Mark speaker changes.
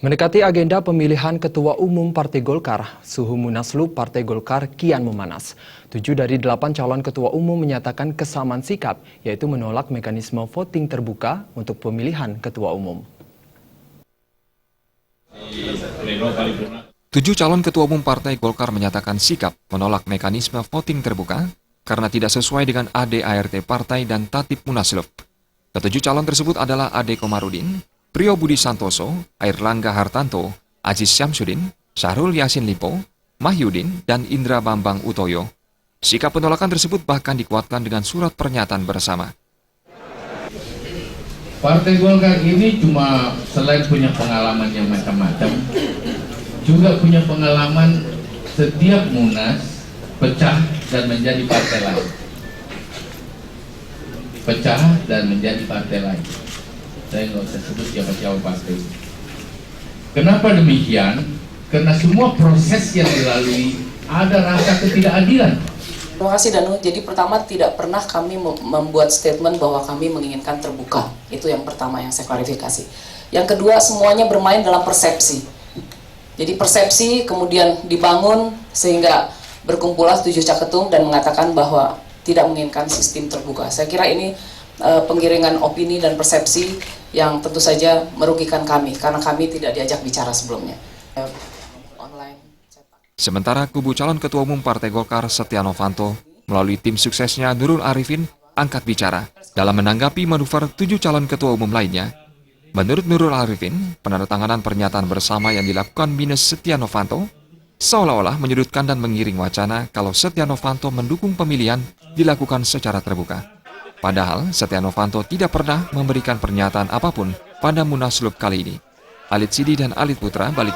Speaker 1: Mendekati agenda pemilihan Ketua Umum Partai Golkar, suhu Munaslup Partai Golkar kian memanas. 7 dari 8 calon Ketua Umum menyatakan kesamaan sikap, yaitu menolak mekanisme voting terbuka untuk pemilihan Ketua Umum.
Speaker 2: 7 calon Ketua Umum Partai Golkar menyatakan sikap menolak mekanisme voting terbuka karena tidak sesuai dengan ADART Partai dan Tatip Munaslup. Ketujuh calon tersebut adalah Ade Komarudin, Priyo Budi Santoso, Airlangga Hartanto, Aziz Syamsuddin, Syahrul Yassin Limpo, Mahyudin, dan Indra Bambang Utoyo. Sikap penolakan tersebut bahkan dikuatkan dengan surat pernyataan bersama.
Speaker 3: Partai Golkar ini cuma selain punya pengalaman yang macam-macam, juga punya pengalaman setiap munas pecah dan menjadi partai lain. Pecah dan menjadi partai lain. Saya nggak usah sebut siapa-siapa partai. Kenapa demikian? Karena semua proses yang dilalui ada rasa ketidakadilan.
Speaker 4: Terima kasih Danu. Jadi pertama, tidak pernah kami membuat statement bahwa kami menginginkan terbuka. Itu yang pertama yang saya klarifikasi. Yang kedua, semuanya bermain dalam persepsi. Jadi persepsi kemudian dibangun sehingga berkumpullah 7 caketum dan mengatakan bahwa tidak menginginkan sistem terbuka. Saya kira ini penggiringan opini dan persepsi yang tentu saja merugikan kami karena kami tidak diajak bicara sebelumnya.
Speaker 2: Sementara kubu calon Ketua Umum Partai Golkar Setia Novanto melalui tim suksesnya Nurul Arifin angkat bicara dalam menanggapi manuver 7 calon Ketua Umum lainnya. Menurut Nurul Arifin, penandatanganan pernyataan bersama yang dilakukan minus Setia Novanto seolah-olah menyudutkan dan mengiring wacana kalau Setia Novanto mendukung pemilihan dilakukan secara terbuka. Padahal Setia Novanto tidak pernah memberikan pernyataan apapun pada Munaslup kali ini. Alit Sidi dan Alit Putra balik.